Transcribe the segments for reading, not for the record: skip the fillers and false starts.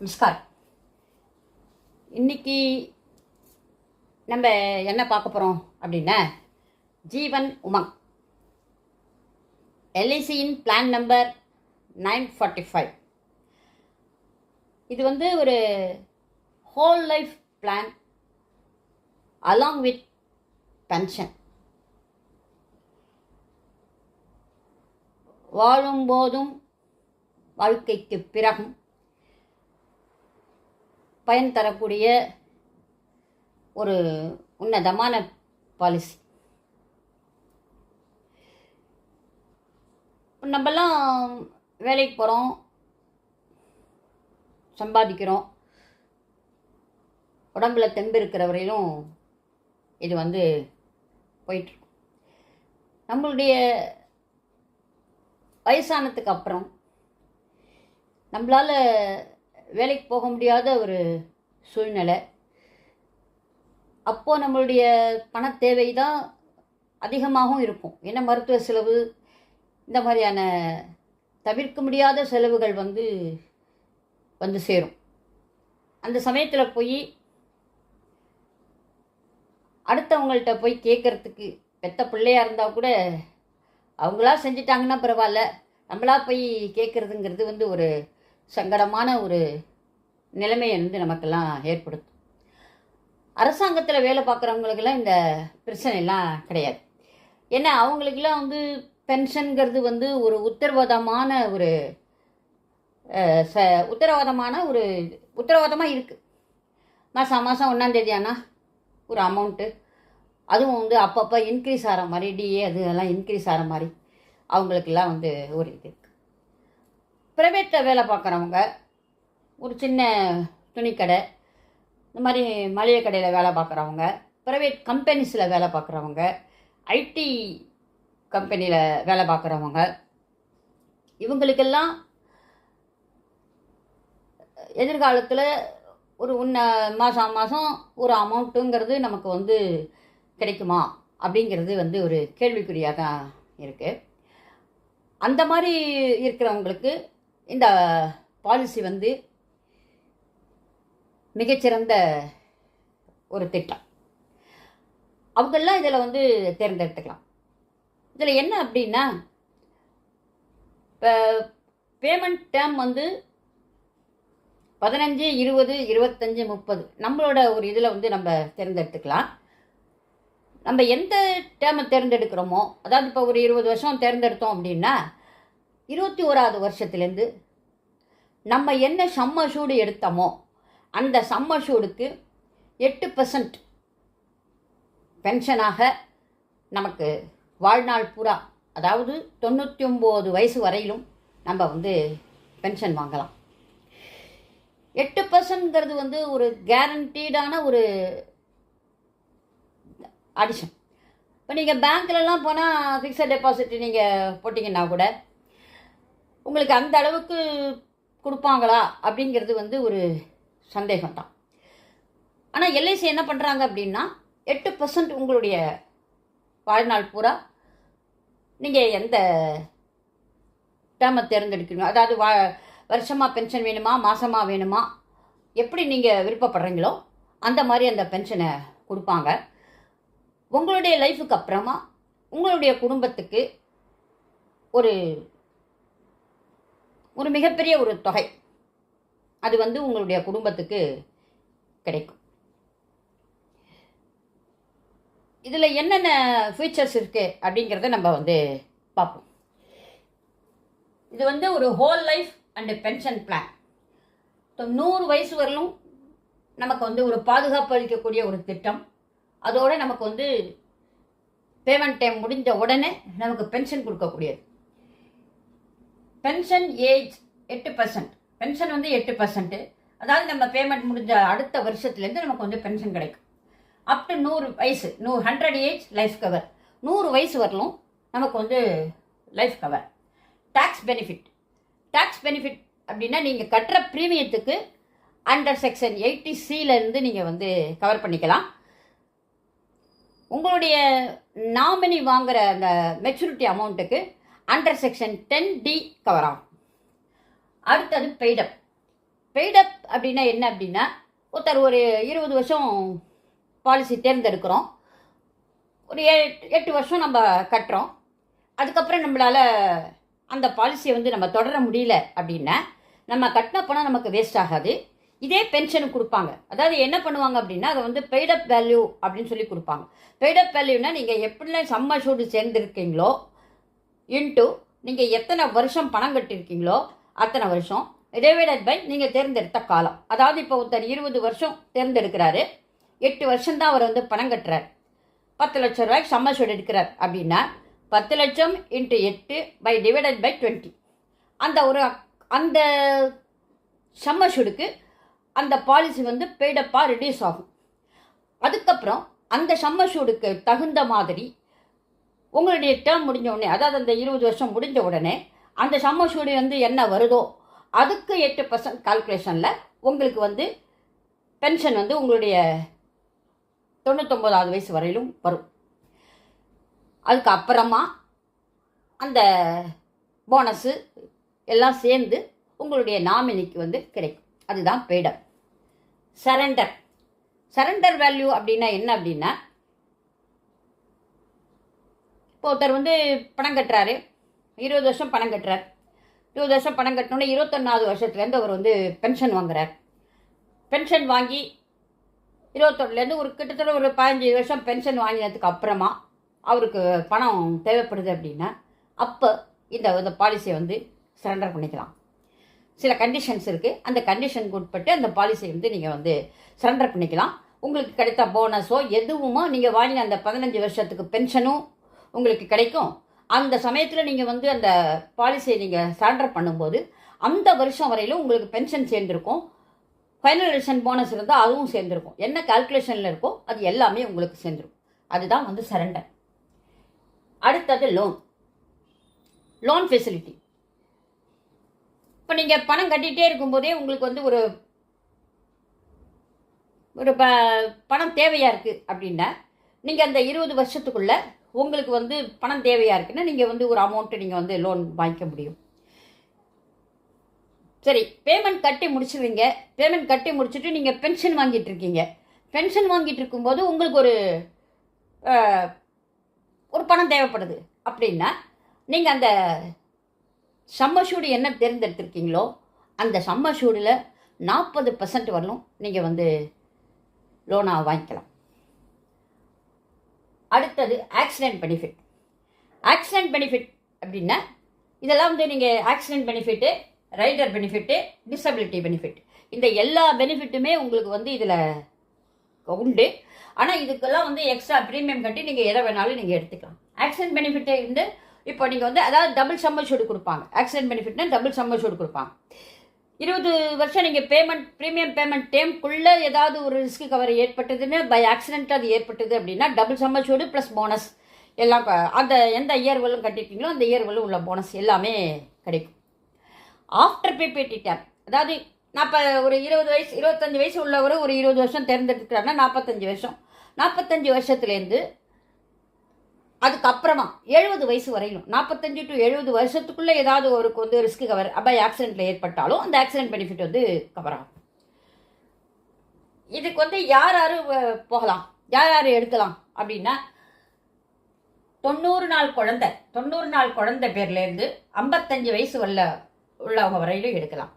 நமஸ்காரம். இன்னைக்கு நம்ம என்ன பார்க்க போகிறோம் அப்படின்னா, ஜீவன் உமங் எல்ஐசியின் பிளான் நம்பர் 945. இது ஒரு whole life plan along with pension. வாழும்போதும் வாழ்க்கைக்கு பிறகும் பயன் தரக்கூடிய ஒரு உன்னதமான பாலிசி. நம்மெல்லாம் வேலைக்கு போகிறோம், சம்பாதிக்கிறோம், உடம்புல தெம்பு இருக்கிற வரையிலும் இது போயிட்டுருக்கும். நம்மளுடைய வயசானதுக்கு அப்புறம் நம்மளால் வேலைக்கு போக முடியாத ஒரு சூழ்நிலை. அப்போது நம்மளுடைய பண தேவை தான் அதிகமாகவும் இருக்கும். ஏன்னா மருத்துவ செலவு, இந்த மாதிரியான தவிர்க்க முடியாத செலவுகள் வந்து சேரும். அந்த சமயத்தில் போய் அடுத்தவங்கள்ட்ட போய் கேட்குறதுக்கு, பெத்த பிள்ளையாக இருந்தால் கூட அவங்களா செஞ்சிட்டாங்கன்னா பரவாயில்ல, நம்மளா போய் கேட்குறதுங்கிறது ஒரு சங்கடமான ஒரு நிலைமையை நமக்கெல்லாம் ஏற்படுத்தும். அரசாங்கத்தில் வேலை பார்க்குறவங்களுக்கெல்லாம் இந்த பிரச்சனைலாம் கிடையாது. ஏன்னா அவங்களுக்கெல்லாம் பென்ஷனுங்கிறது ஒரு உத்தரவாதமாக இருக்குது. மாதம் 1ஆம் ஆனால் ஒரு அமௌண்ட்டு, அதுவும் அப்பப்போ இன்க்ரீஸ் ஆகிற மாதிரி, டிஏ அதெல்லாம் இன்க்ரீஸ் ஆகிற மாதிரி அவங்களுக்கெல்லாம் ஒரு இது இருக்குது. ப்ரைவேட்டில் வேலை பார்க்குறவங்க, ஒரு சின்ன துணிக்கடை, இந்த மாதிரி மளிகை கடையில் வேலை பார்க்குறவங்க, ப்ரைவேட் கம்பெனிஸில் வேலை பார்க்குறவங்க, ஐடி கம்பெனியில் வேலை பார்க்குறவங்க, இவங்களுக்கெல்லாம் எதிர்காலத்தில் ஒரு மாதம் ஒரு அமௌண்ட்டுங்கிறது நமக்கு கிடைக்குமா அப்படிங்கிறது ஒரு கேள்விக்குறியாக தான் இருக்குது. அந்த மாதிரி இருக்கிறவங்களுக்கு இந்த பாலிசி மிகச்சிறந்த ஒரு திட்டம். அவங்கெல்லாம் இதில் தேர்ந்தெடுத்துக்கலாம். இதில் என்ன அப்படின்னா, இப்போ பேமெண்ட் டேர்ம் 15, 20, 25, 30 நம்மளோட ஒரு இதில் நம்ம தேர்ந்தெடுத்துக்கலாம். நம்ம எந்த டேர்மை தேர்ந்தெடுக்கிறோமோ, அதாவது இப்போ ஒரு 20 வருஷம் தேர்ந்தெடுத்தோம் அப்படின்னா, 21ஆவது வருஷத்துலேருந்து நம்ம என்ன சம்மஷூடு எடுத்தோமோ அந்த சம்மஷூடுக்கு 8% பென்ஷனாக நமக்கு வாழ்நாள் பூரா, அதாவது 99 வயசு வரையிலும் நம்ம பென்ஷன் வாங்கலாம். 8%ங்கிறது ஒரு கேரண்டீடான ஒரு அடிஷன். இப்போ நீங்கள் பேங்க்லலாம் போனால் ஃபிக்ஸட் டெபாசிட் நீங்கள் போட்டிங்கன்னா கூட உங்களுக்கு அந்த அளவுக்கு கொடுப்பாங்களா அப்படிங்கிறது ஒரு சந்தேகம்தான். ஆனால் எல்ஐசி என்ன பண்ணுறாங்க அப்படின்னா, 8% உங்களுடைய வாழ்நாள் பூரா நீங்கள் எந்த டேர்மை தேர்ந்தெடுக்கணும், அதாவது வருஷமாக பென்ஷன் வேணுமா, மாதமாக வேணுமா, எப்படி நீங்கள் விருப்பப்படுறீங்களோ அந்த மாதிரி அந்த பென்ஷனை கொடுப்பாங்க. உங்களுடைய லைஃபுக்கு அப்புறமா உங்களுடைய குடும்பத்துக்கு ஒரு ஒரு மிகப்பெரிய ஒரு தொகை அது உங்களுடைய குடும்பத்துக்கு கிடைக்கும். இதில் என்னென்ன ஃபீச்சர்ஸ் இருக்குது அப்படிங்கிறத நம்ம பார்ப்போம். இது ஒரு whole life and pension plan. 100 வயசு வரலும் நமக்கு ஒரு பாதுகாப்பு அளிக்கக்கூடிய ஒரு திட்டம். அதோடு நமக்கு பேமெண்ட் டைம் முடிஞ்ச உடனே நமக்கு பென்ஷன் கொடுக்கக்கூடியது. Pension age 8%. பென்ஷன் 8%, அதாவது நம்ம பேமெண்ட் முடிஞ்ச அடுத்த வருஷத்துலேருந்து நமக்கு பென்ஷன் கிடைக்கும். அப் டு 100 வயசு, 100 ஏஜ் லைஃப் கவர். 100 வயசு வரலும் நமக்கு லைஃப் கவர். டாக்ஸ் பெனிஃபிட் அப்படின்னா நீங்கள் கட்டுற ப்ரீமியத்துக்கு அண்டர் செக்ஷன் 80C நீங்கள் கவர் பண்ணிக்கலாம். உங்களுடைய நாமினி வாங்குகிற அந்த மெச்சூரிட்டி அமௌண்ட்டுக்கு அண்டர் செக்ஷன் 10D கவர் ஆகும். அடுத்தது பெய்டப். பெய்டப் அப்படின்னா என்ன அப்படின்னா, ஒருத்தர் ஒரு 20 வருஷம் பாலிசி தேர்ந்தெடுக்கிறோம். ஒரு 8 வருஷம் நம்ம கட்டுறோம். அதுக்கப்புறம் நம்மளால் அந்த பாலிசியை வந்து நம்ம தொடர முடியல அப்படின்னா, நம்ம கட்டின பணம் நமக்கு வேஸ்ட் ஆகாது. இதே பென்ஷனுக்கு கொடுப்பாங்க. அதாவது என்ன பண்ணுவாங்க அப்படின்னா, அதை வந்து பெய்டப் வேல்யூ அப்படின்னு சொல்லி கொடுப்பாங்க. பெய்டப் வேல்யூனா நீங்கள் எப்படிலாம் சம் அஷ்யூர்டு சேர்ந்துருக்கீங்களோ இன்ட்டு நீங்கள் எத்தனை வருஷம் பணம் கட்டியிருக்கீங்களோ அத்தனை வருஷம் டிவைடட் பை நீங்கள் தேர்ந்தெடுத்த காலம். அதாவது இப்போ ஒருத்தர் 20 வருஷம் தேர்ந்தெடுக்கிறாரு, 8 வருஷம் தான் அவர் வந்து பணம் கட்டுறார், 10 லட்சம் ரூபாய்க்கு சம் அஷ்யூர்டு எடுக்கிறார் அப்படின்னா 10 லட்சம் இன்ட்டு 8 பை டிவைடட் பை 20. அந்த சம் அஷ்யூர்டுக்கு அந்த பாலிசி வந்து பெய்டப்பாக ரெடியூஸ் ஆகும். அதுக்கப்புறம் அந்த சம் அஷ்யூர்டுக்கு தகுந்த மாதிரி உங்களுடைய டேர்ம் முடிஞ்ச உடனே, அதாவது அந்த 20 வருஷம் முடிஞ்ச உடனே அந்த சம் அஷ்யூர்டு வந்து என்ன வருதோ அதுக்கு 8% கால்குலேஷனில் உங்களுக்கு வந்து பென்ஷன் வந்து உங்களுடைய 99வது வயசு வரையிலும் வரும். அதுக்கு அப்புறமா அந்த போனஸு எல்லாம் சேர்ந்து உங்களுடைய நாமினிக்கு வந்து கிடைக்கும். அதுதான் பெய்டப். சரண்டர் வேல்யூ அப்படின்னா என்ன அப்படின்னா, இப்போ ஒருத்தர் வந்து பணம் கட்டுறாரு, 20 வருஷம் பணம் கட்டுறார். 20 வருஷம் பணம் கட்டினோன்னே 21வது வருஷத்துலேருந்து அவர் வந்து பென்ஷன் வாங்குறார். பென்ஷன் வாங்கி 21லேருந்து ஒரு கிட்டத்தட்ட ஒரு 15 வருஷம் பென்ஷன் வாங்கினதுக்கு அப்புறமா அவருக்கு பணம் தேவைப்படுது அப்படின்னா, அப்போ இந்த பாலிசியை வந்து சரண்டர் பண்ணிக்கலாம். சில கண்டிஷன்ஸ் இருக்குது. அந்த கண்டிஷனுக்கு உட்பட்டு அந்த பாலிசியை வந்து நீங்கள் வந்து சரண்டர் பண்ணிக்கலாம். உங்களுக்கு கிடைத்த போனஸோ எதுவுமோ நீங்கள் வாங்கின அந்த 15 வருஷத்துக்கு பென்ஷனும் உங்களுக்கு கிடைக்கும். அந்த சமயத்தில் நீங்கள் வந்து அந்த பாலிசியை நீங்கள் சரண்டர் பண்ணும்போது அந்த வருஷம் வரையிலும் உங்களுக்கு பென்ஷன் சேர்ந்துருக்கும். ஃபைனலைசேஷன் போனஸ் இருந்தால் அதுவும் சேர்ந்துருக்கும். என்ன கால்குலேஷனில் இருக்கோ அது எல்லாமே உங்களுக்கு சேர்ந்துருக்கும். அதுதான் வந்து சரண்டர். அடுத்தது லோன் ஃபெசிலிட்டி. இப்போ நீங்கள் பணம் கட்டிகிட்டே இருக்கும்போதே உங்களுக்கு வந்து ஒரு பணம் தேவையாக இருக்குது அப்படின்னா, நீங்கள் அந்த 20 வருஷத்துக்குள்ளே உங்களுக்கு வந்து பணம் தேவையாக இருக்குன்னா நீங்கள் வந்து ஒரு அமௌண்ட்டு நீங்கள் வந்து லோன் வாங்கிக்க முடியும். சரி, பேமெண்ட் கட்டி முடிச்சுருவீங்க. பேமெண்ட் கட்டி முடிச்சுட்டு நீங்கள் பென்ஷன் வாங்கிட்டு இருக்கீங்க. பென்ஷன் வாங்கிட்டு இருக்கும்போது உங்களுக்கு ஒரு பணம் தேவைப்படுது அப்படின்னா, நீங்கள் அந்த சம் அஷ்யூர்டு என்ன தேர்ந்தெடுத்திருக்கீங்களோ அந்த சம் அஷ்யூர்டில் 40% வரலும் நீங்கள் வந்து லோனாக வாங்கிக்கலாம். அடுத்தது ஆக்சிடென்ட் பெனிஃபிட். ஆக்சிடென்ட் பெனிஃபிட் அப்படின்னா இதெல்லாம் வந்து நீங்கள் accident benefit, rider benefit, disability benefit, இந்த எல்லா பெனிஃபிட்டுமே உங்களுக்கு வந்து இதில் உண்டு. ஆனால் இதுக்கெல்லாம் வந்து எக்ஸ்ட்ரா ப்ரீமியம் கட்டி நீங்கள் எதை வேணாலும் நீங்கள் எடுத்துக்கலாம். ஆக்சிடென்ட் பெனிஃபிட்டை வந்து இப்போ நீங்கள் வந்து அதாவது டபுள் சம் அஷ்யூர்டு கொடுப்பாங்க. ஆக்சிடென்ட் பெனிஃபிட்னா டபுள் சம் அஷ்யூர்டு கொடுப்பாங்க. 20 வருஷம் நீங்கள் ப்ரீமியம் பேமெண்ட் டைம்குள்ளே ஏதாவது ஒரு ரிஸ்க் கவர் ஏற்பட்டதுன்னு பை ஆக்சிடென்ட் அது ஏற்பட்டது அப்படின்னா double some assured plus bonus எல்லாம் அந்த எந்த இயர்வலும் கட்டிட்டீங்களோ அந்த இயர்வலும் உள்ள போனஸ் எல்லாமே கிடைக்கும். ஆஃப்டர் பிபிடி டேம், அதாவது நான் இப்போ ஒரு 25 வயசு உள்ளவர் ஒரு 20 வருஷம் தேர்ந்தெடுக்கிறாருன்னா 45 வருஷம். 45 வருஷத்துலேருந்து அதுக்கப்புறமா 70 வயசு வரையிலும் 45 to 70 வருஷத்துக்குள்ளே ஏதாவது ஒருக்கு வந்து ரிஸ்க் கவர் பை ஆக்சிடென்ட்டில் ஏற்பட்டாலும் அந்த ஆக்சிடென்ட் பெனிஃபிட் வந்து கவர் ஆகும். இதுக்கு வந்து யார் போகலாம், யார் எடுக்கலாம் அப்படின்னா 90 நாள் குழந்தை பேர்லேருந்து 55 வயசு உள்ளவங்க வரையிலும் எடுக்கலாம்.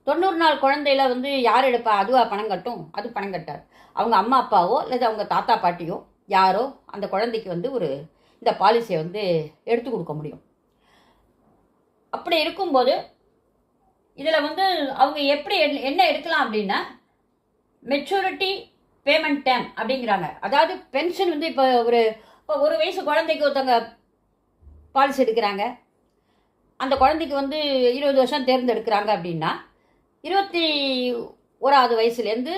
90 நாள் குழந்தையில வந்து யார் எடுப்பா? அதுவா பணம் கட்டும்? அது பணம் கட்டாது. அவங்க அம்மா அப்பாவோ அல்லது அவங்க தாத்தா பாட்டியோ யாரோ அந்த குழந்தைக்கு வந்து இந்த பாலிசியை வந்து எடுத்து கொடுக்க முடியும். அப்படி இருக்கும்போது இதில் வந்து அவங்க எப்படி என்ன எடுக்கலாம் அப்படின்னா மெச்சூரிட்டி பேமெண்ட் டைம் அப்படிங்கிறாங்க. அதாவது பென்ஷன் வந்து இப்போ ஒரு வயசு குழந்தைக்கு ஒருத்தவங்க பாலிசி எடுக்கிறாங்க, அந்த குழந்தைக்கு வந்து 20 வருஷம் தேர்ந்தெடுக்கிறாங்க அப்படின்னா 21வது வயசுலேருந்து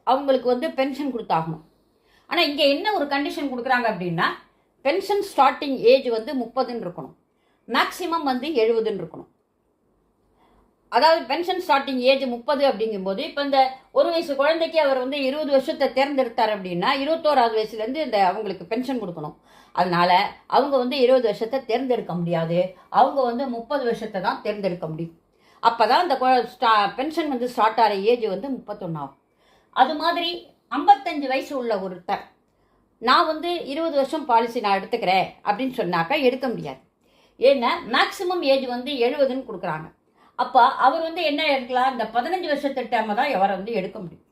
அவங்களுக்கு வந்து பென்ஷன் கொடுத்தாகணும். ஆனால் இங்கே என்ன ஒரு கண்டிஷன் கொடுக்குறாங்க அப்படின்னா பென்ஷன் ஸ்டார்டிங் ஏஜ் வந்து 30ன்னு இருக்கணும், மேக்ஸிமம் வந்து 70ன்னு இருக்கணும். அதாவது பென்ஷன் ஸ்டார்டிங் ஏஜ் 30 அப்படிங்கும்போது இப்போ இந்த ஒரு வயசு குழந்தைக்கு அவர் வந்து 20 வருஷத்தை தேர்ந்தெடுத்தார் அப்படின்னா 21வது வயசுலேருந்து அவங்களுக்கு பென்ஷன் கொடுக்கணும். அதனால் அவங்க வந்து 20 வருஷத்தை தேர்ந்தெடுக்க முடியாது, அவங்க வந்து 30 வருஷத்தை தான் தேர்ந்தெடுக்க முடியும். அப்போ தான் அந்த பென்ஷன் வந்து ஸ்டார்ட் ஆகிற ஏஜ் வந்து 31 ஆகும். அது மாதிரி 55 வயசு உள்ள ஒருத்தர் நான் வந்து 20 வருஷம் பாலிசி நான் எடுத்துக்கிறேன் அப்படின்னு சொன்னாக்கா எடுக்க முடியாது. ஏன்னா மேக்ஸிமம் ஏஜ் வந்து 70ன்னு கொடுக்குறாங்க. அப்போ அவர் வந்து என்ன எடுக்கலாம், இந்த 15 வருஷத்து டைமை தான் அவரை வந்து எடுக்க முடியும்.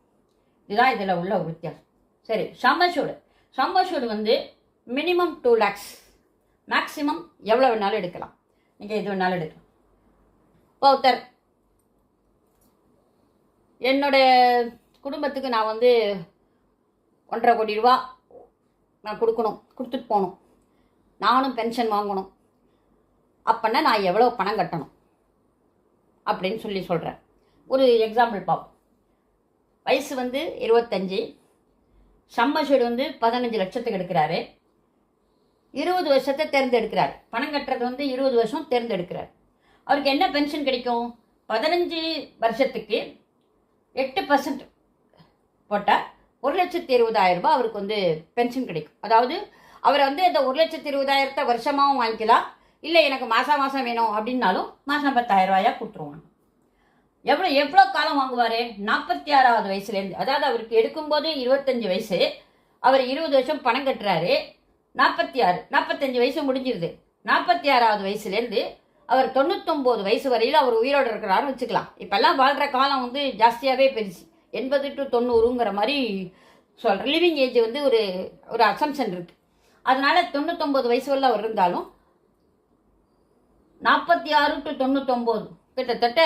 இதுதான் இதில் உள்ள ஒரு வித்தியாசம். சரி, சம்மர்ஷூடு வந்து மினிமம் 2 lakhs, மேக்ஸிமம் எவ்வளோ வேணாலும் எடுக்கலாம். நீங்கள் எது வேணாலும் எடுக்கலாம். இப்போ ஒருத்தர் என்னுடைய குடும்பத்துக்கு நான் வந்து 1.5 கோடி ரூபா நான் கொடுத்துட்டு போகணும், நானும் பென்ஷன் வாங்கணும், அப்போன்னா நான் எவ்வளோ பணம் கட்டணும் அப்படின்னு சொல்கிறேன். ஒரு எக்ஸாம்பிள் பார்ப்போம். வயசு வந்து 25, சம்மர்ஷூடு வந்து 15 லட்சத்துக்கு எடுக்கிறாரு, 20 வருஷத்தை தேர்ந்தெடுக்கிறார். பணம் கட்டுறது வந்து 20 வருஷம் தேர்ந்தெடுக்கிறார். அவருக்கு என்ன பென்ஷன் கிடைக்கும்? 15 வருஷத்துக்கு 8% போட்டால் 1,20,000 ரூபாய் அவருக்கு வந்து பென்ஷன் கிடைக்கும். அதாவது அவர் வந்து இந்த 1,20,000 வருஷமாகவும் வாங்கிக்கலாம், இல்லை எனக்கு மாதம் வேணும் அப்படின்னாலும் மாதம் 10,000 ரூபாயா கொடுத்துருவாங்க. எவ்வளோ காலம் வாங்குவார்? 46வது வயசுலேருந்து. அதாவது அவருக்கு எடுக்கும்போது 25 வயசு, அவர் 20 வருஷம் பணம் கட்டுறாரு, 45 வயசு முடிஞ்சிருது. 46வது வயசுலேருந்து அவர் 99 வயசு வரையில் அவர் உயிரோடு இருக்கிறாருன்னு வச்சுக்கலாம். இப்போல்லாம் வாழ்கிற காலம் வந்து ஜாஸ்தியாகவே பெருசு, 80 to 90ங்கிற மாதிரி சொல்கிற லிவிங் ஏஜ் வந்து ஒரு அசம்ஷன் இருக்குது. அதனால 99 வயசு வரல அவர் இருந்தாலும் 46 to 99 கிட்டத்தட்ட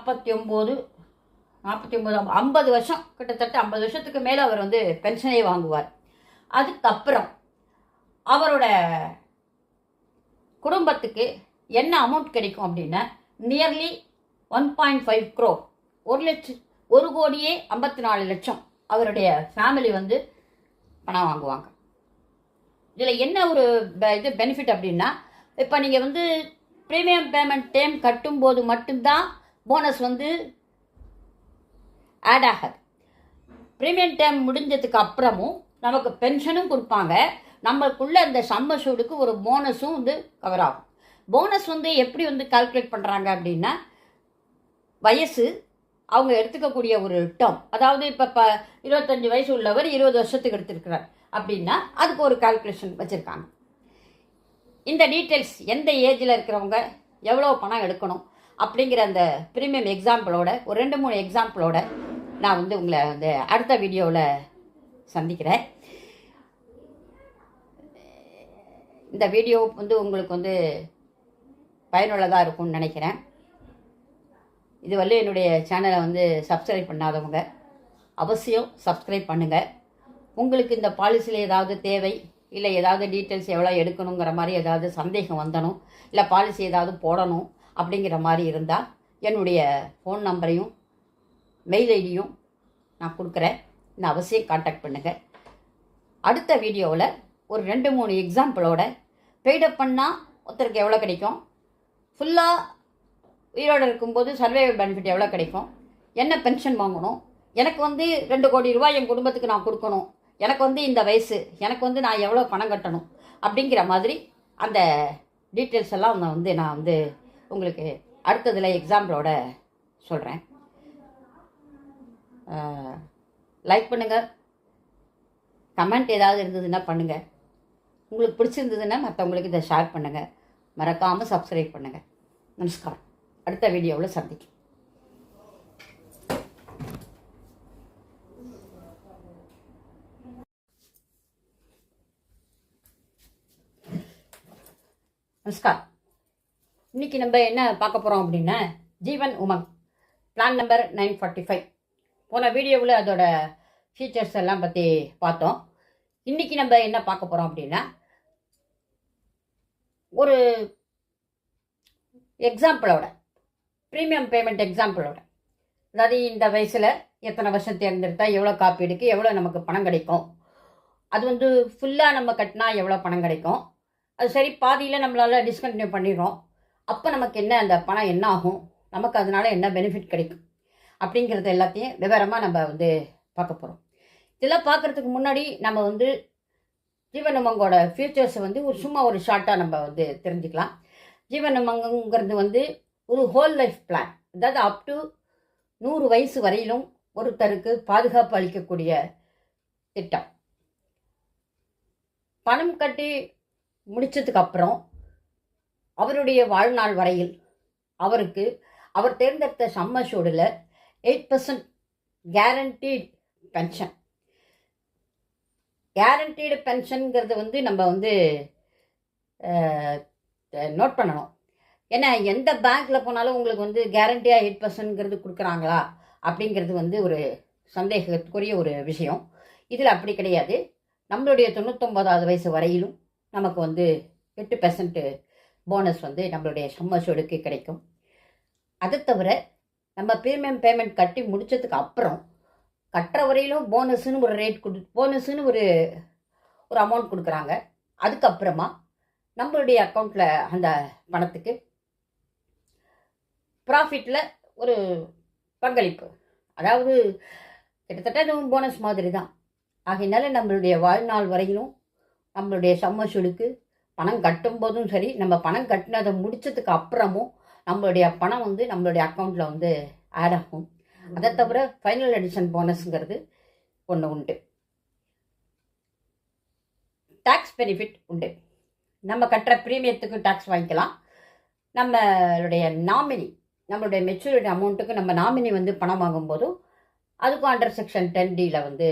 49 50 வருஷம், கிட்டத்தட்ட 50 வருஷத்துக்கு மேலே அவர் வந்து பென்ஷனே வாங்குவார். அதுக்கப்புறம் அவரோட குடும்பத்துக்கு என்ன அமௌண்ட் கிடைக்கும் அப்படின்னா நியர்லி 1.5 crore, 1,54,00,000 அவருடைய ஃபேமிலி வந்து பணம் வாங்குவாங்க. இதில் என்ன ஒரு பெனிஃபிட் அப்படின்னா, இப்போ நீங்கள் வந்து ப்ரீமியம் பேமெண்ட் டைம் கட்டும்போது மட்டும்தான் போனஸ் வந்து ஆட் ஆகாது. ப்ரீமியம் டைம் முடிஞ்சதுக்கு அப்புறமும் நமக்கு பென்ஷனும் கொடுப்பாங்க, நம்மளுக்குள்ள அந்த சம்மர்ஷூடுக்கு ஒரு போனஸும் வந்து கவர் ஆகும். போனஸ் வந்து எப்படி வந்து கால்குலேட் பண்ணுறாங்க அப்படின்னா, வயசு, அவங்க எடுத்துக்கக்கூடிய ஒரு டேர்ம். அதாவது இப்போ 25 வயசு உள்ளவர் 20 வருஷத்துக்கு எடுத்துருக்கிறார் அப்படின்னா அதுக்கு ஒரு கால்குலேஷன் வச்சுருக்காங்க. இந்த டீட்டெயில்ஸ் எந்த ஏஜில் இருக்கிறவங்க எவ்வளோ பணம் எடுக்கணும் அப்படிங்கிற அந்த ப்ரீமியம் எக்ஸாம்பிளோட ஒரு 2-3 எக்ஸாம்பிளோட நான் வந்து உங்களை அந்த அடுத்த வீடியோவில் சந்திக்கிறேன். இந்த வீடியோ வந்து உங்களுக்கு வந்து பயனுள்ளதாக இருக்கும்னு நினைக்கிறேன். இதுவரை என்னுடைய சேனலை வந்து சப்ஸ்கிரைப் பண்ணாதவங்க அவசியம் சப்ஸ்கிரைப் பண்ணுங்கள். உங்களுக்கு இந்த பாலிசியில் ஏதாவது தேவை, இல்லை ஏதாவது டீட்டெயில்ஸ் எவ்வளோ எடுக்கணுங்கிற மாதிரி ஏதாவது சந்தேகம் வந்தனும், இல்லை பாலிசி ஏதாவது போடணும் அப்படிங்கிற மாதிரி இருந்தால் என்னுடைய ஃபோன் நம்பரையும் மெயில் ஐடியும் நான் கொடுக்குறேன். நான் அவசியம் காண்டாக்ட் பண்ணுங்கள். அடுத்த வீடியோவில் ஒரு 2-3 எக்ஸாம்பிளோட பெய்டப் பண்ணால் ஒருத்தருக்கு எவ்வளோ கிடைக்கும், ஃபுல்லாக உயிரோடு இருக்கும்போது சர்வைவல் பெனிஃபிட் எவ்வளோ கிடைக்கும், என்ன பென்ஷன் வாங்கணும், எனக்கு வந்து 2 கோடி ரூபாய் என் குடும்பத்துக்கு நான் கொடுக்கணும், எனக்கு வந்து இந்த வயசு, எனக்கு வந்து நான் எவ்வளோ பணம் கட்டணும் அப்படிங்கிற மாதிரி அந்த டீட்டெயில்ஸ் எல்லாம் நான் வந்து உங்களுக்கு அடுத்ததில் எக்ஸாம்பிளோட சொல்கிறேன். லைக் பண்ணுங்கள், கமெண்ட் ஏதாவது இருந்ததுன்னா பண்ணுங்கள், உங்களுக்கு பிடிச்சிருந்ததுன்னா மற்றவங்களுக்கு இதை ஷேர் பண்ணுங்கள், மறக்காமல் சப்ஸ்கிரைப் பண்ணுங்கள். நமஸ்காரம். அடுத்த வீடியோவில் சந்திக்கும். நமஸ்கார். இன்றைக்கி நம்ம என்ன பார்க்க போகிறோம் அப்படின்னா, ஜீவன் உமங் பிளான் நம்பர் 945. போன வீடியோவில் அதோட ஃபீச்சர்ஸ் எல்லாம் பற்றி பார்த்தோம். இன்றைக்கி நம்ம என்ன பார்க்க போகிறோம் அப்படின்னா, ஒரு எக்ஸாம்பிளோட ப்ரீமியம் பேமெண்ட் எக்ஸாம்பிளோட, அதாவது இந்த வயசில் எத்தனை வருஷம் தேர்ந்தெடுத்தால் எவ்வளோ காப்பீடுக்கு எவ்வளோ நமக்கு பணம் கிடைக்கும், அது வந்து ஃபுல்லாக நம்ம கட்டினா எவ்வளோ பணம் கிடைக்கும், அது சரி பாதியில் நம்மளால் டிஸ்கண்டினியூ பண்ணிடுறோம், அப்போ நமக்கு என்ன அந்த பணம் என்ன ஆகும், நமக்கு அதனால் என்ன பெனிஃபிட் கிடைக்கும் அப்படிங்கிறது எல்லாத்தையும் விவரமாக நம்ம வந்து பார்க்க போகிறோம். இதெல்லாம் பார்க்குறதுக்கு முன்னாடி நம்ம வந்து ஜீவன் உமங்கோட ஃபியூச்சர்ஸை வந்து சும்மா ஒரு ஷார்ட்டாக நம்ம வந்து தெரிஞ்சுக்கலாம். ஜீவன் உமங்கிறது வந்து ஒரு ஹோல் லைஃப் பிளான், அதாவது அப் டு 100 வயசு வரையிலும் ஒருத்தருக்கு பாதுகாப்பு அளிக்கக்கூடிய திட்டம். பணம் கட்டி முடிச்சதுக்கு அப்புறம் அவருடைய வாழ்நாள் வரையில் அவருக்கு அவர் தேர்ந்தெடுத்த சம் அஷ்யூர்டில் 8% கேரண்டீட் பென்ஷன். கேரண்டீடு பென்ஷனுங்கிறது வந்து நம்ம வந்து நோட் பண்ணணும். ஏன்னா எந்த பேங்க்கில் போனாலும் உங்களுக்கு வந்து கேரண்டியாக 8%ங்கிறது கொடுக்குறாங்களா அப்படிங்கிறது வந்து ஒரு சந்தேகத்துக்குரிய ஒரு விஷயம். இதில் அப்படி கிடையாது. நம்மளுடைய 99வது வயசு வரையிலும் நமக்கு வந்து 8% போனஸ் வந்து நம்மளுடைய சம் அஷ்யூர்டுக்கு கிடைக்கும். அதை தவிர நம்ம ப்ரீமியம் பேமெண்ட் கட்டி முடித்ததுக்கு அப்புறம் கட்டுற வரையிலும் போனஸ்ன்னு ஒரு ரேட் போனஸ்ன்னு ஒரு அமௌண்ட் கொடுக்குறாங்க. அதுக்கப்புறமா நம்மளுடைய அக்கௌண்ட்டில் அந்த பணத்துக்கு ப்ராஃபிட்டில் ஒரு பங்களிப்பு, அதாவது கிட்டத்தட்ட அது போனஸ் மாதிரி தான். ஆகையினால நம்மளுடைய வாழ்நாள் வரையிலும் நம்மளுடைய சம் அஷ்யூர்டுக்கு பணம் கட்டும்போதும் சரி, நம்ம பணம் கட்டினதை முடித்ததுக்கு அப்புறமும் நம்மளுடைய பணம் வந்து நம்மளுடைய அக்கௌண்ட்டில் வந்து ஆட் ஆகும். அதை தவிர ஃபைனல் எடிஷன் போனஸ்ங்கிறது ஒன்று உண்டு. டேக்ஸ் பெனிஃபிட் உண்டு. நம்ம கட்டுற ப்ரீமியத்துக்கு டேக்ஸ் வாங்கிக்கலாம். நம்மளுடைய நாமினி, நம்மளுடைய மெச்சூரிட்டி அமௌண்ட்டுக்கு நம்ம நாமினி வந்து பணம் வாங்கும்போதும் அதுக்கும் அண்டர் செக்ஷன் 10D வந்து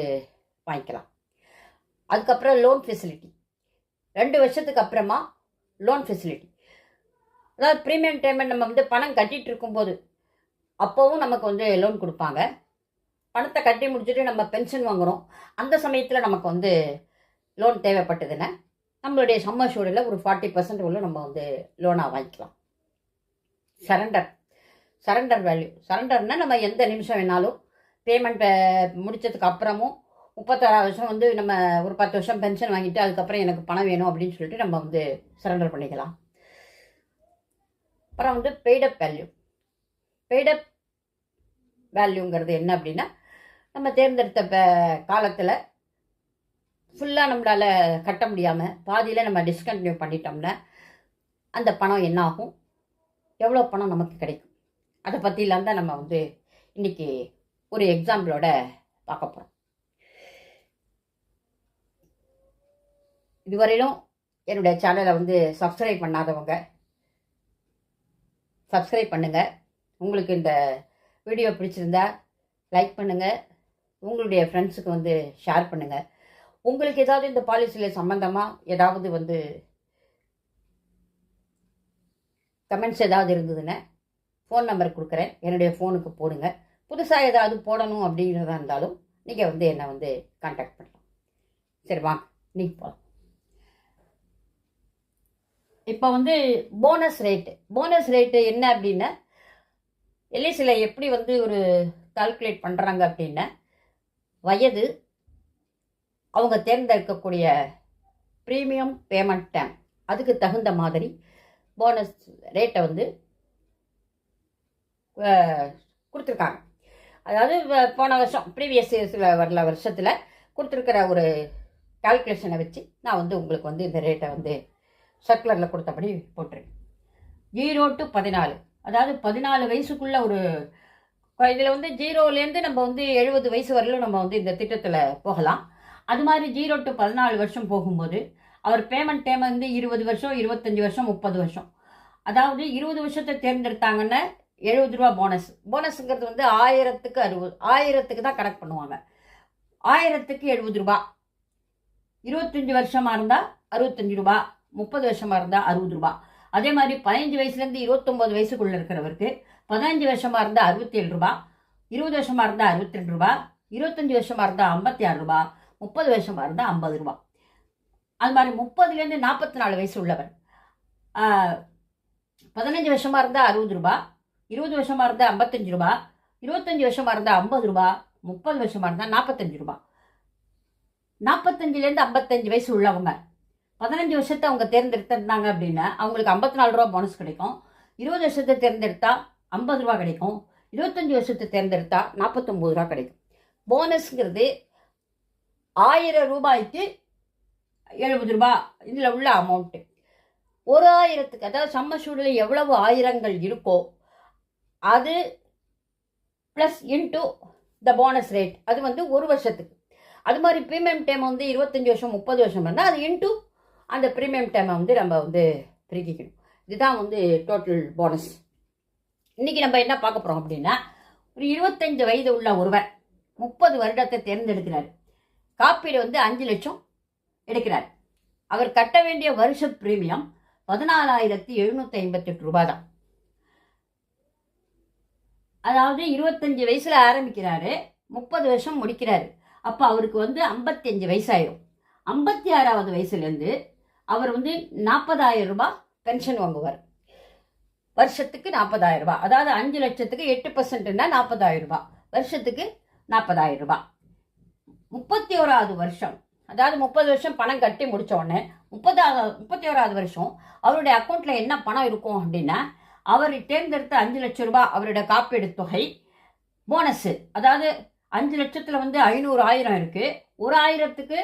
வாங்கிக்கலாம். அதுக்கப்புறம் லோன் ஃபெசிலிட்டி, 2 வருஷத்துக்கு அப்புறமா லோன் ஃபெசிலிட்டி, அதாவது ப்ரீமியம் பேமெண்ட் நம்ம வந்து பணம் கட்டிகிட்டு இருக்கும்போது அப்போவும் நமக்கு வந்து லோன் கொடுப்பாங்க. பணத்தை கட்டி முடிச்சுட்டு நம்ம பென்ஷன் வாங்குகிறோம், அந்த சமயத்தில் நமக்கு வந்து லோன் தேவைப்பட்டதுன்னா நம்மளுடைய சம் அஷ்யூர்டில் ஒரு 40% உள்ள நம்ம வந்து லோனாக வாங்கிக்கலாம். சரண்டர் வேல்யூ, சரண்டர்னால் நம்ம எந்த நிமிஷம் வேணாலும் பேமெண்ட் முடித்ததுக்கு அப்புறமும் 36 வருஷம் வந்து நம்ம ஒரு 10 வருஷம் பென்ஷன் வாங்கிட்டு அதுக்கப்புறம் எனக்கு பணம் வேணும் அப்படின்னு சொல்லிட்டு நம்ம வந்து சரண்டர் பண்ணிக்கலாம். அப்புறம் வந்து பெய்டப் வேல்யூங்கிறது என்ன அப்படின்னா, நம்ம தேர்ந்தெடுத்த காலத்தில் ஃபுல்லாக நம்மளால் கட்ட முடியாமல் பாதியில் நம்ம டிஸ்கண்டினியூ பண்ணிட்டோம்னா அந்த பணம் என்ன ஆகும், எவ்வளோ பணம் நமக்கு கிடைக்கும், அதை பற்றிலாம் தான் நம்ம வந்து இன்றைக்கி ஒரு எக்ஸாம்பிளோட பார்க்க போகிறோம். இதுவரையிலும் என்னுடைய சேனலை வந்து சப்ஸ்கிரைப் பண்ணாதவங்க சப்ஸ்கிரைப் பண்ணுங்கள். உங்களுக்கு இந்த வீடியோ பிடிச்சிருந்தா லைக் பண்ணுங்கள், உங்களுடைய ஃப்ரெண்ட்ஸுக்கு வந்து ஷேர் பண்ணுங்கள். உங்களுக்கு ஏதாவது இந்த பாலிசியில் சம்மந்தமாக ஏதாவது வந்து கமெண்ட்ஸ் ஏதாவது இருந்ததுன்னா ஃபோன் நம்பர் கொடுக்குறேன், என்னுடைய ஃபோனுக்கு போடுங்க. புதுசாக ஏதாவது போடணும் அப்படிங்கிறதா இருந்தாலும் நீங்கள் வந்து என்னை வந்து கான்டாக்ட் பண்ணலாம். சரி வாங்க இன்னைக்கு போகலாம். இப்போ வந்து போனஸ் ரேட்டு என்ன அப்படின்னா, எல்ஐசியில் எப்படி வந்து ஒரு கால்குலேட் பண்ணுறாங்க அப்படின்னா, வயது, அவங்க தேர்ந்தெடுக்கக்கூடிய ப்ரீமியம் பேமெண்ட் டைம், அதுக்கு தகுந்த மாதிரி போனஸ் ரேட்டை வந்து கொடுத்துருக்காங்க. அதாவது போன வருஷம் ப்ரீவியஸ் இயர்ஸில் வரல வருஷத்தில் கொடுத்துருக்கிற ஒரு கால்குலேஷனை வச்சு நான் வந்து உங்களுக்கு வந்து இந்த ரேட்டை வந்து சர்க்குலரில் கொடுத்தபடி போட்டிருக்கேன். 0 to 14, அதாவது 14 வயசுக்குள்ள ஒரு இதில் வந்து 0லேருந்து நம்ம வந்து 70 வயசு வரையிலும் நம்ம வந்து இந்த திட்டத்தில் போகலாம். அது மாதிரி 0 to 14 வருஷம் போகும்போது அவர் பேமெண்ட் டைம் வந்து 20 வருஷம், 25 வருஷம், 30 வருஷம். அதாவது 20 வருஷத்தை தேர்ந்தெடுத்தாங்கன்னா 70 ரூபா போனஸுங்கிறது வந்து 1000க்கு 60, 1000க்கு தான் கணக்கு பண்ணுவாங்க. 1000க்கு 70 ரூபா. 25 வருஷமாக இருந்தால் 65 ரூபா, 30 வருஷமாக இருந்தால் 60 ரூபா. அதே மாதிரி 15 வயசுலேருந்து 29 வயசுக்குள்ளே இருக்கிறவருக்கு 15 வருஷமாக இருந்தால் 67 ரூபா, 20 வருஷமாக இருந்தால் 62 ரூபா, 25 வருஷமாக இருந்தால் 56 ரூபா, 30 வருஷமாக இருந்தால் 50 ரூபா. அது மாதிரி 30லேருந்து 44 வயசு உள்ளவர் 15 வருஷமாக இருந்தால் 60 ரூபா, 20 வருஷமாக இருந்தால் 55 ரூபா, 25 வருஷமாக இருந்தால் 50 ரூபா, 30 வருஷமாக இருந்தால் 45 ரூபா. 45லேருந்து 55 வயசு உள்ளவங்க 15 வருஷத்தை அவங்க தேர்ந்தெடுத்திருந்தாங்க அப்படின்னா அவங்களுக்கு 54 ரூபா போனஸ் கிடைக்கும். 20 வருஷத்தை தேர்ந்தெடுத்தா 50 ரூபா கிடைக்கும். 25 வருஷத்தை தேர்ந்தெடுத்தா 49 ரூபா கிடைக்கும். போனஸ்ங்கிறது 1000 ரூபாய்க்கு 70 ரூபா இதில் உள்ள அமௌண்ட்டு. ஒரு 1000க்கு, அதாவது சம்ம சூழலில் எவ்வளவு ஆயிரங்கள் இருக்கோ அது plus into the bonus rate, அது வந்து ஒரு வருஷத்துக்கு. அது மாதிரி ப்ரீமியம் டைம் வந்து 25 வருஷம் 30 வருஷம் இருந்தால் அது இன்ட்டு அந்த ப்ரீமியம் டைமை வந்து நம்ம வந்து பிரிக்கணும். இதுதான் வந்து டோட்டல் போனஸ். இன்றைக்கி நம்ம என்ன பார்க்க போகிறோம் அப்படின்னா, ஒரு 25 வயது உள்ள ஒருவர் 30 வருடத்தை தேர்ந்தெடுக்கிறார். காப்பீடு வந்து 5 லட்சம் எடுக்கிறார். அவர் கட்ட வேண்டிய வருஷ பிரீமியம் 14,758 ரூபாய் தான். அதாவது 25 வயசுல ஆரம்பிக்கிறாரு, 30 வருஷம் முடிக்கிறாரு. அப்போ அவருக்கு வந்து 55 வயசாயிரும். 56வது வயசுலேருந்து அவர் வந்து 40,000 ரூபாய் பென்ஷன் வாங்குவார். வருஷத்துக்கு 40,000 ரூபாய். அதாவது 5 லட்சத்துக்கு 8%ன்னா 40,000 ரூபாய். வருஷத்துக்கு 40,000 ரூபாய். 31வது வருஷம், அதாவது 30 வருஷம் பணம் கட்டி முடிச்ச உடனே 31வது வருஷம் அவருடைய அக்கௌண்ட்ல என்ன பணம் இருக்கும் அப்படின்னா, அவர் தேர்ந்தெடுத்த 5 லட்சம் ரூபாய் அவருடைய காப்பீடு தொகை போனஸ். அதாவது 5 லட்சத்தில் வந்து 500,000 இருக்கு. 1,000த்துக்கு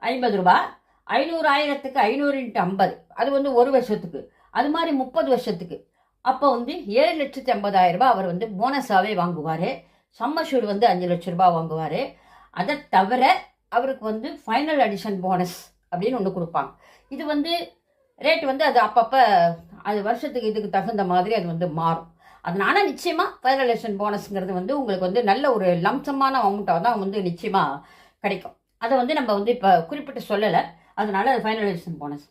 50 ரூபாய், 500,000த்துக்கு 500 × 50, அது வந்து ஒரு வருஷத்துக்கு. அது மாதிரி 30 வருஷத்துக்கு. அப்போ வந்து 7,50,000 ரூபாய் அவர் வந்து போனஸாகவே வாங்குவார். சம்மஷூர் வந்து 5 லட்சம் ரூபாய் வாங்குவார். அதை தவிர அவருக்கு வந்து ஃபைனல் அடிஷன் போனஸ் அப்படின்னு ஒன்று கொடுப்பாங்க. இது வந்து ரேட் வந்து அது அப்பப்போ அது வருஷத்துக்கு இதுக்கு தகுந்த மாதிரி அது வந்து மாறும். அதனால நிச்சயமாக ஃபைனல் அடிஷன் போனஸ்ங்கிறது வந்து உங்களுக்கு வந்து நல்ல ஒரு லம்சமான அமௌண்ட்டாக தான் வந்து நிச்சயமாக கிடைக்கும். அதை வந்து நம்ம வந்து இப்போ குறிப்பிட்டு சொல்லலை, அதனால அது ஃபைனல் அடிஷன் போனஸ்.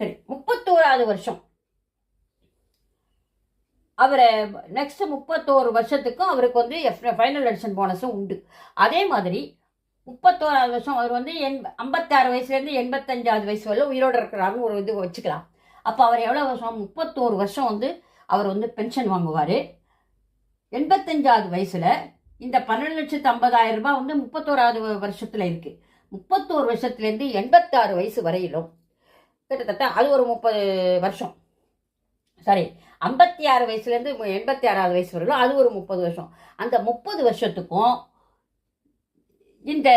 சரி, 31வது வருஷம் அவரை நெக்ஸ்ட் 31 வருஷத்துக்கும் அவருக்கு வந்து ஃபைனல் எடிஷன் போனஸும் உண்டு. அதே மாதிரி 31வது வருஷம் அவர் வந்து 56 வயசுலேருந்து 85வது வயசு வரல உயிரோடு இருக்கிறாருன்னு ஒரு இது வச்சுக்கலாம். அப்போ அவர் எவ்வளோ வருஷம்? 31 வருஷம் வந்து அவர் வந்து பென்ஷன் வாங்குவார். 85வது வயசில் இந்த 12,50,000 ரூபாய் வந்து 31வது வருஷத்தில் இருக்குது. 31 வருஷத்துலேருந்து 86 வயசு வரையிலும் கிட்டத்தட்ட அது ஒரு 30 வருஷம். சாரி, 56 வயசுலேருந்து 86வது வயசு வரலும் அது ஒரு 30 வருஷம். அந்த 30 வருஷத்துக்கும் இந்த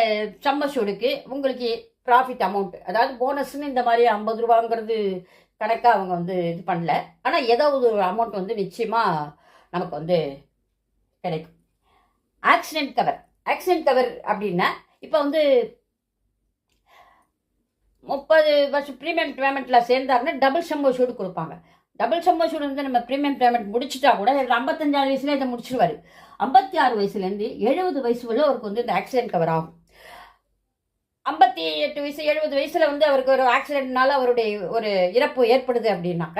சம்மஷூடுக்கு உங்களுக்கு ப்ராஃபிட் அமௌண்ட், அதாவது போனஸ்ன்னு இந்த மாதிரி 50 ரூபாங்கிறது கணக்காக அவங்க வந்து இது பண்ணல. ஆனால் ஏதாவது ஒரு அமௌண்ட் வந்து நிச்சயமாக நமக்கு வந்து கிடைக்கும். ஆக்சிடென்ட் கவர் அப்படின்னா இப்போ வந்து 30 வருஷம் ப்ரீமியம் பேமெண்ட்டில் சேர்ந்தாருன்னா டபுள் சம்மஷூடு கொடுப்பாங்க. டபுள் சம்மஷூடு வந்து நம்ம ப்ரீமியம் பேமெண்ட் முடிச்சுட்டா கூட 55 வயசுல இதை முடிச்சிடுவார். 56 வயசுலேருந்து 70 வயசு வரை அவருக்கு வந்து இந்த ஆக்சிடென்ட் கவர் ஆகும். 58 வயசு 70 வயசில் வந்து அவருக்கு ஒரு ஆக்சிடென்ட்னால அவருடைய ஒரு இறப்பு ஏற்படுது அப்படின்னாக்க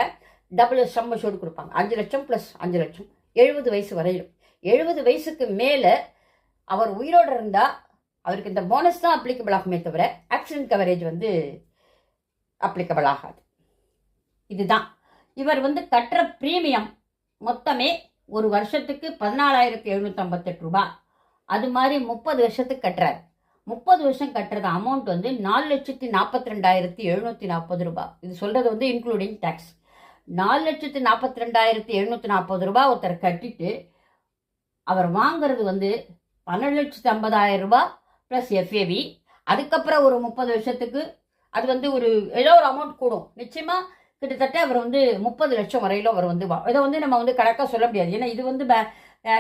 டபுள் சம்மஷூடு கொடுப்பாங்க. 5 லட்சம் ப்ளஸ் 5 லட்சம் 70 வயசு வரையிலும். 70 வயசுக்கு மேலே அவர் உயிரோடு இருந்தால் அவருக்கு இந்த போனஸ் தான் அப்ளிகபிள் ஆகுமே தவிர ஆக்சிடென்ட் கவரேஜ் வந்து அப்ளிகபிள் ஆகாது. இதுதான் இவர் வந்து கட்டுற ப்ரீமியம் மொத்தமே ஒரு வருஷத்துக்கு 14,758 ரூபாய். அது மாதிரி 30 வருஷத்துக்கு கட்டுறாரு. 30 வருஷம் கட்டுறது அமௌண்ட் வந்து 4,42,740 ரூபாய். இது சொல்கிறது வந்து இன்க்ளூடிங் டேக்ஸ். 4,42,740 ரூபாய் ஒருத்தர் கட்டிட்டு அவர் வாங்கிறது வந்து 12,50,000 ரூபாய் ப்ளஸ் எஃப்ஏவி. அதுக்கப்புறம் ஒரு 30 வருஷத்துக்கு அது வந்து ஒரு ஏதோ ஒரு அமௌண்ட் கூடும். நிச்சயமாக கிட்டத்தட்ட அவர் வந்து 30 லட்சம் வரையிலும் அவர் வந்து இதை வந்து நம்ம வந்து கணக்காக சொல்ல முடியாது. ஏன்னா இது வந்து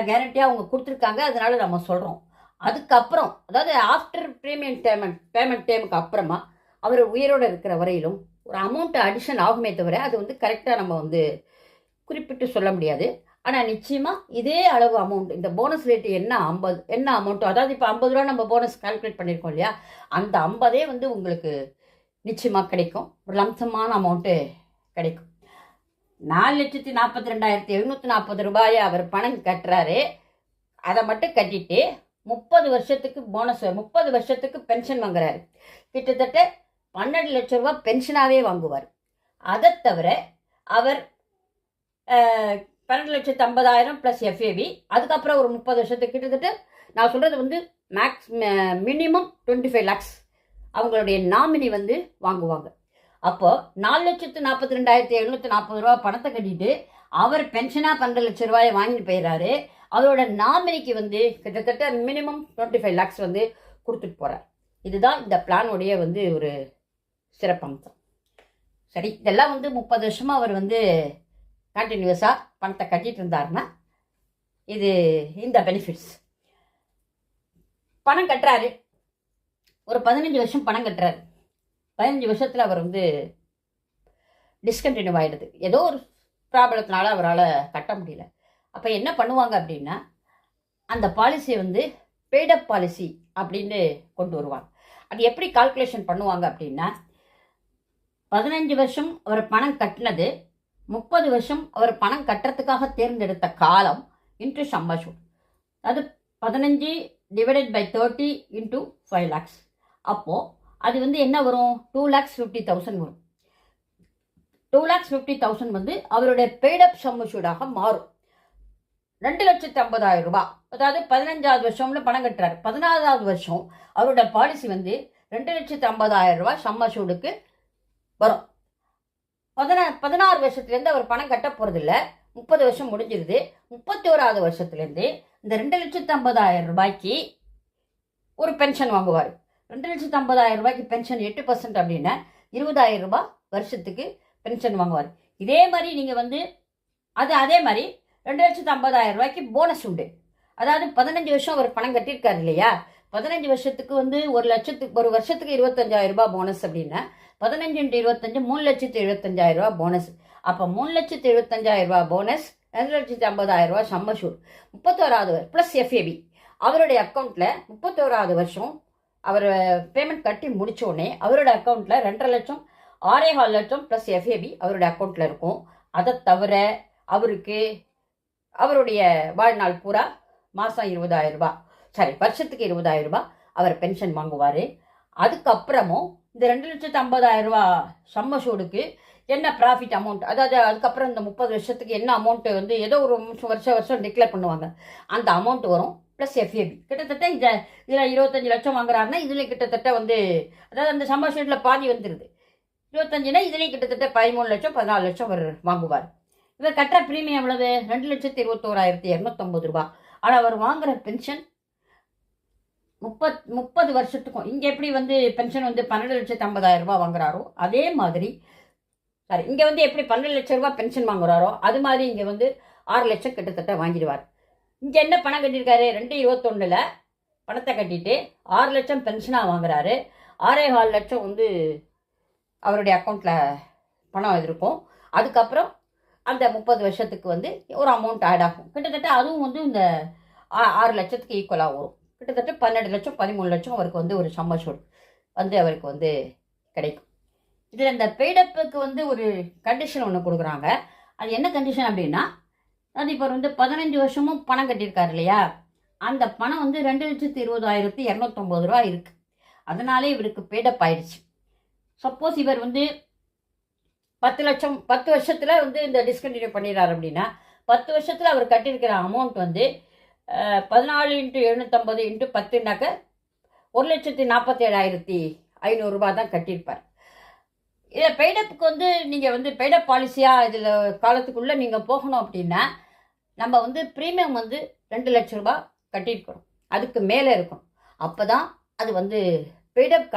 கேரண்டியாக அவங்க கொடுத்துருக்காங்க, அதனால நம்ம சொல்கிறோம். அதுக்கப்புறம் அதாவது ஆஃப்டர் ப்ரீமியம் பேமெண்ட் டைமுக்கு அப்புறமா அவர் உயிரோடு இருக்கிற வரையிலும் ஒரு அமௌண்ட் அடிஷன் ஆகுமே தவிர அது வந்து கரெக்டாக நம்ம வந்து குறிப்பிட்டு சொல்ல முடியாது. ஆனால் நிச்சயமாக இதே அளவு அமௌண்ட் இந்த போனஸ் ரேட்டு என்ன அமௌண்ட்டோ, அதாவது இப்போ 50 ரூபா நம்ம போனஸ் கால்குலேட் பண்ணியிருக்கோம் இல்லையா, அந்த 50 வந்து உங்களுக்கு நிச்சயமாக கிடைக்கும். ஒரு லம்சமான அமௌண்ட்டு கிடைக்கும். 4,42,740 ரூபாயை அவர் பணம் கட்டுறாரு. அதை மட்டும் கட்டிட்டு 30 வருஷத்துக்கு போனஸ், 30 வருஷத்துக்கு பென்ஷன் வாங்குறாரு. கிட்டத்தட்ட 12 லட்சம் ரூபாய் பென்ஷனாகவே வாங்குவார். அதை தவிர அவர் 12,50,000 ப்ளஸ் எஃப்ஏவி, அதுக்கப்புறம் ஒரு 30 வருஷத்துக்கு கிட்டத்தட்ட நான் சொல்கிறது வந்து மினிமம் 25 lakhs அவங்களுடைய நாமினி வந்து வாங்குவாங்க. அப்போது 4,42,740 ரூபா பணத்தை கட்டிட்டு அவர் பென்ஷனாக 12 லட்சம் ரூபாயை வாங்கிட்டு போயிடுறாரு. அவரோட நாமினிக்கு வந்து கிட்டத்தட்ட மினிமம் 25 lakhs வந்து கொடுத்துட்டு போகிறார். இதுதான் இந்த பிளானுடைய வந்து ஒரு சிறப்பம்சம். சரி, இதெல்லாம் வந்து 30 வருஷமாக அவர் வந்து கண்டினியூஸாக பணத்தை கட்டிட்டு இருந்தாருன்னா இது இந்த பெனிஃபிட்ஸ். பணம் கட்டுறாரு, ஒரு 15 வருஷம் பணம் கட்டுறாரு. 15 வருஷத்தில் அவர் வந்து டிஸ்கண்டினியூ ஆகிடுது. ஏதோ ஒரு ப்ராப்ளத்தினால அவரால் கட்ட முடியல. அப்போ என்ன பண்ணுவாங்க அப்படின்னா, அந்த பாலிசியை வந்து பெய்டப் பாலிசி அப்படின்னு கொண்டு வருவாங்க. அது எப்படி கால்குலேஷன் பண்ணுவாங்க அப்படின்னா, 15 வருஷம் அவர் பணம் கட்டினது, 30 வருஷம் அவர் பணம் கட்டுறதுக்காக தேர்ந்தெடுத்த காலம் இன்ட்டு சம் அஷ்யூர்ட். அது 15 டிவைடட் பை 30 இன்ட்டு 5 lakhs. அப்போது அது வந்து என்ன வரும்? 2,50,000 வரும். 2,50,000 வந்து அவருடைய பெய்டப் சம் அஷ்யூர்டாக மாறும். 2,50,000 ரூபாய். அதாவது 15வது வருஷம்ல பணம் கட்டுறாரு. 16வது வருஷம் அவரோட பாலிசி வந்து 2,50,000 ரூபாய் சம் அஷ்யூர்டுக்கு வரும். 16 வருஷத்துலேருந்து அவர் பணம் கட்ட போகிறதில்ல. 30 வருஷம் முடிஞ்சிருது. 31வது வருஷத்துலேருந்து இந்த 2,50,000 ரூபாய்க்கு ஒரு பென்ஷன் வாங்குவார். 2,50,000 ரூபாய்க்கு பென்ஷன் 8% அப்படின்னா 20,000 ரூபாய் வருஷத்துக்கு பென்ஷன் வாங்குவார். இதே மாதிரி நீங்கள் வந்து அதே மாதிரி 2,50,000 ரூபாய்க்கு போனஸ் உண்டு. அதாவது 15 வருஷம் அவர் பணம் கட்டியிருக்காரு இல்லையா, 15 வருஷத்துக்கு வந்து ஒரு வருஷத்துக்கு 25,000 ரூபாய் போனஸ் அப்படின்னா 15 × 25 3,75,000 ரூபாய் போனஸ். அப்போ 3,75,000 ரூபாய் போனஸ், 2,50,000 ரூபாய் சம் அஷ்யூர்ட். 31வது ப்ளஸ் எஃப்ஏபி அவருடைய அக்கௌண்ட்டில் 31வது வருஷம் அவர் பேமெண்ட் கட்டி முடித்தோடனே அவரோட அக்கௌண்ட்டில் 2,5 லட்சம் 6,4 லட்சம் ப்ளஸ் எஃப்ஏபி அவருடைய அக்கௌண்ட்டில் இருக்கும். அதை தவிர அவருக்கு அவருடைய வாழ்நாள் பூரா மாதம் 20,000 ரூபாய், வருஷத்துக்கு 20,000 ரூபாய் அவர் பென்ஷன் வாங்குவார். அதுக்கப்புறமும் இந்த 2,50,000 ரூபாய் சம் அஷ்யூர்டுக்கு என்ன ப்ராஃபிட் அமௌண்ட், அதாவது அதுக்கப்புறம் இந்த 30 வருஷத்துக்கு என்ன அமௌண்ட்டு வந்து ஏதோ ஒரு வருஷம் டிக்ளேர் பண்ணுவாங்க, அந்த அமௌண்ட் வரும் ப்ளஸ் எஃப்ஏபி. கிட்டத்தட்ட இதில் 25 லட்சம் வாங்குறாருன்னா இதில் கிட்டத்தட்ட வந்து, அதாவது அந்த சம் அஷ்யூர்டில் பாதி வந்துடுது. 25னா இதுலேயும் கிட்டத்தட்ட 13 லட்சம் 14 லட்சம் அவர் வாங்குவார். இவர் கட்டுற ப்ரீமியம் எவ்வளவு? 2,21,250 ரூபாய். ஆனால் அவர் வாங்குகிற பென்ஷன் 30 வருஷத்துக்கும். இங்கே எப்படி வந்து பென்ஷன் வந்து 12,50,000 ரூபாய் வாங்குறாரோ அதே மாதிரி, இங்கே வந்து எப்படி 12 லட்சம் ரூபாய் பென்ஷன் வாங்குறாரோ அது மாதிரி இங்கே வந்து 6 லட்சம் கிட்டத்தட்ட வாங்கிடுவார். இங்கே என்ன பணம் கட்டியிருக்காரு? 2021 பணத்தை கட்டிட்டு 6 லட்சம் பென்ஷனாக வாங்குறாரு. 6,4 லட்சம் வந்து அவருடைய அக்கௌண்ட்டில் பணம் இருக்கும். அதுக்கப்புறம் அந்த 30 வருஷத்துக்கு வந்து ஒரு அமௌண்ட் ஆட் ஆகும். கிட்டத்தட்ட அதுவும் வந்து இந்த 6 லட்சத்துக்கு ஈக்குவலாக வரும். கிட்டத்தட்ட 12 லட்சம் 13 லட்சம் அவருக்கு வந்து ஒரு சம் அஷ்யூர்ட் வந்து அவருக்கு வந்து கிடைக்கும். இதில் இந்த பெய்டப்புக்கு வந்து ஒரு கண்டிஷன் ஒன்று கொடுக்குறாங்க. அது என்ன கண்டிஷன் அப்படின்னா, அது இப்போ வந்து 15 வருஷமும் பணம் கட்டியிருக்காரு இல்லையா, அந்த பணம் வந்து 2,20,250 ரூபா இருக்குது. அதனாலே இவருக்கு பெய்டப் ஆயிடுச்சு. சப்போஸ் இவர் வந்து 10 லட்சம் 10 வருஷத்தில் வந்து இந்த டிஸ்கண்டினியூ பண்ணிடுறாரு அப்படின்னா 10 வருஷத்தில் அவர் கட்டியிருக்கிற அமௌண்ட் வந்து 14 × 750 × 10னாக்க 1,47,500 ரூபா தான் கட்டியிருப்பார். இதில் பெய்டப்புக்கு வந்து நீங்கள் வந்து பெய்டப் பாலிசியாக இதில் காலத்துக்குள்ளே நீங்கள் போகணும் அப்படின்னா நம்ம வந்து ப்ரீமியம் வந்து 2 லட்சம் ரூபா கட்டியிருக்கணும், அதுக்கு மேலே இருக்கணும். அப்போ தான் அது வந்து பெய்டப்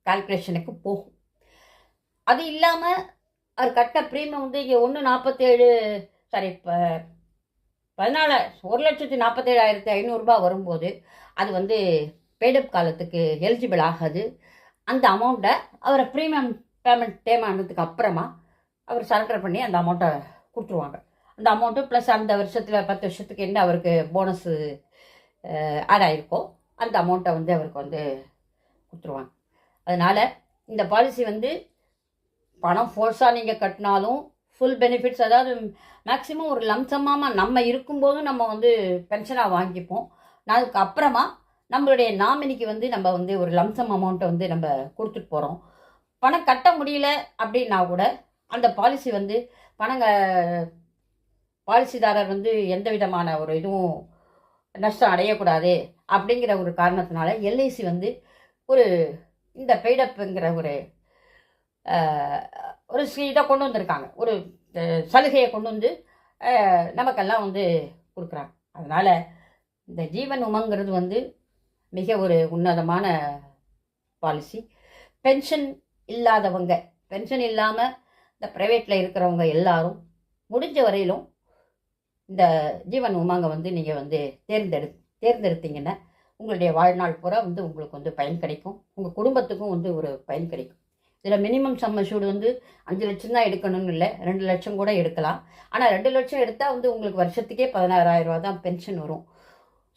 கால்குலேஷனுக்கு போகும். அது இல்லாமல் அவர் கட்ட ப்ரீமியம் வந்து இங்கே 1,47,500 ரூபா வரும்போது அது வந்து பெய்டப் காலத்துக்கு எலிஜிபிள் ஆகாது. அந்த அமௌண்ட்டை அவரை ப்ரீமியம் பேமெண்ட் ஆனதுக்கு அப்புறமா அவர் சரண்டர் பண்ணி அந்த அமௌண்ட்டை கொடுத்துருவாங்க. அந்த அமௌண்ட்டு ப்ளஸ் அந்த வருஷத்தில் 10 வருஷத்துக்கு என்ன அவருக்கு போனஸு ஆட் ஆகிருக்கோ அந்த அமௌண்ட்டை வந்து அவருக்கு வந்து கொடுத்துருவாங்க. அதனால் இந்த பாலிசி வந்து பணம் ஃபோர்ஸாக நீங்கள் கட்டினாலும் ஃபுல் பெனிஃபிட்ஸ், அதாவது மேக்ஸிமம் ஒரு லம்சமாக நம்ம இருக்கும்போதும் நம்ம வந்து பென்ஷனாக வாங்கிப்போம். அதுக்கு அப்புறமா நம்மளுடைய நாமினிக்கு வந்து நம்ம வந்து ஒரு லம்சம் அமௌண்ட்டை வந்து நம்ம கொடுத்துட்டு போகிறோம். பணம் கட்ட முடியல அப்படின்னா கூட அந்த பாலிசி வந்து பாலிசிதாரர் வந்து எந்த விதமான ஒரு இதுவும் நஷ்டம் அடையக்கூடாது அப்படிங்கிற ஒரு காரணத்தினால எல்ஐசி வந்து ஒரு இந்த பெய்டப்புங்கிற ஒரு இதை கொண்டு வந்திருக்காங்க, ஒரு சலுகையை கொண்டு வந்து நமக்கெல்லாம் வந்து கொடுக்குறாங்க. அதனால் இந்த ஜீவன் உமங்கிறது வந்து மிக ஒரு உன்னதமான பாலிசி. பென்ஷன் இல்லாதவங்க, பென்ஷன் இல்லாமல் இந்த ப்ரைவேட்டில் இருக்கிறவங்க எல்லாரும் முடிஞ்ச வரையிலும் இந்த ஜீவன் உமாங்க வந்து நீங்கள் வந்து தேர்ந்தெடுத்தீங்கன்னா உங்களுடைய வாழ்நாள் பூரா வந்து உங்களுக்கு வந்து பயன் கிடைக்கும். உங்கள் குடும்பத்துக்கும் வந்து ஒரு பயன் கிடைக்கும். இதில் மினிமம் சம் அஷ்யூர்டு வந்து 5 லட்சம் தான் எடுக்கணும்னு இல்லை, 2 லட்சம் கூட எடுக்கலாம். ஆனால் 2 லட்சம் எடுத்தால் வந்து உங்களுக்கு வருஷத்துக்கே 16,000 ரூபா தான் பென்ஷன் வரும்.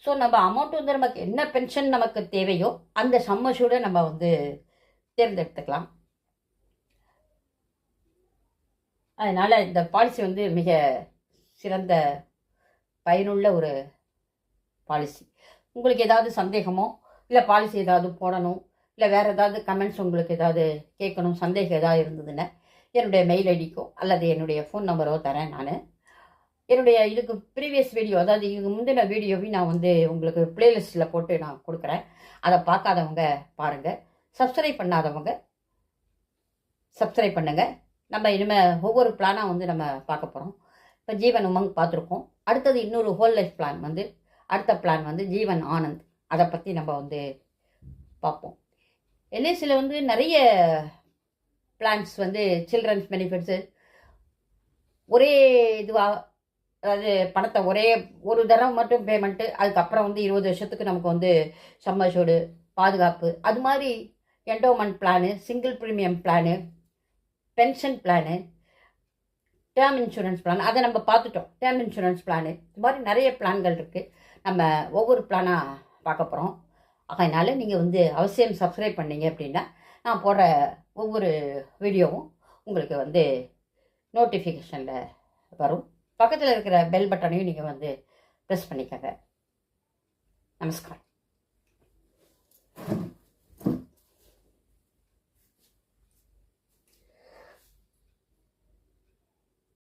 ஸோ நம்ம அமௌண்ட் வந்து நமக்கு என்ன பென்ஷன் நமக்கு தேவையோ அந்த சம் அஷ்யூர்டை நம்ம வந்து தேர்ந்தெடுத்துக்கலாம். அதனால் இந்த பாலிசி வந்து மிக சிறந்த பயனுள்ள ஒரு பாலிசி. உங்களுக்கு ஏதாவது சந்தேகமோ இல்லை பாலிசி ஏதாவது போடணும் இல்லை வேறு ஏதாவது கமெண்ட்ஸ் உங்களுக்கு ஏதாவது கேட்கணும், சந்தேகம் ஏதாவது இருந்ததுன்னா என்னுடைய மெயில் ஐடிக்கோ அல்லது என்னுடைய ஃபோன் நம்பரோ தரேன். நான் என்னுடைய இதுக்கு ப்ரீவியஸ் வீடியோ, அதாவது இதுக்கு முந்தின வீடியோவையும் நான் வந்து உங்களுக்கு ப்ளேலிஸ்ட்டில் போட்டு நான் கொடுக்குறேன். அதை பார்க்காதவங்க பாருங்கள். சப்ஸ்கிரைப் பண்ணாதவங்க சப்ஸ்கிரைப் பண்ணுங்கள். நம்ம இனிமேல் ஒவ்வொரு பிளானாக வந்து நம்ம பார்க்க போகிறோம். இப்போ ஜீவன் உமங் பார்த்துருக்கோம். அடுத்தது இன்னொரு ஹோல் லைஃப் பிளான் வந்து அடுத்த பிளான் வந்து ஜீவன் ஆனந்த். அதை பற்றி நம்ம வந்து பார்ப்போம். எல்ஐசியில் வந்து நிறைய பிளான்ஸ் வந்து சில்ட்ரன்ஸ் பெனிஃபிட்ஸு ஒரே இதுவாக, அதாவது பணத்தை ஒரே ஒரு தடவை மட்டும் பேமெண்ட்டு, அதுக்கப்புறம் வந்து 20 வருஷத்துக்கு நமக்கு வந்து சம் அஷ்யூர்டு பாதுகாப்பு, அது மாதிரி endowment plan, single premium plan, pension plan, term insurance plan, அதை நம்ம பார்த்துட்டோம். டேர்ம் இன்சூரன்ஸ் பிளானு, இது மாதிரி நிறைய பிளான்கள் இருக்குது. நம்ம ஒவ்வொரு பிளானாக பார்க்க போகிறோம். அதனால் நீங்கள் வந்து அவசியம் சப்ஸ்கிரைப் பண்ணீங்க அப்படின்னா நான் போடுற ஒவ்வொரு வீடியோவும் உங்களுக்கு வந்து நோட்டிஃபிகேஷனில் வரும். பக்கத்தில் இருக்கிற பெல் பட்டனையும் நீங்கள் வந்து ப்ரெஸ் பண்ணிக்கங்க. நமஸ்காரம்.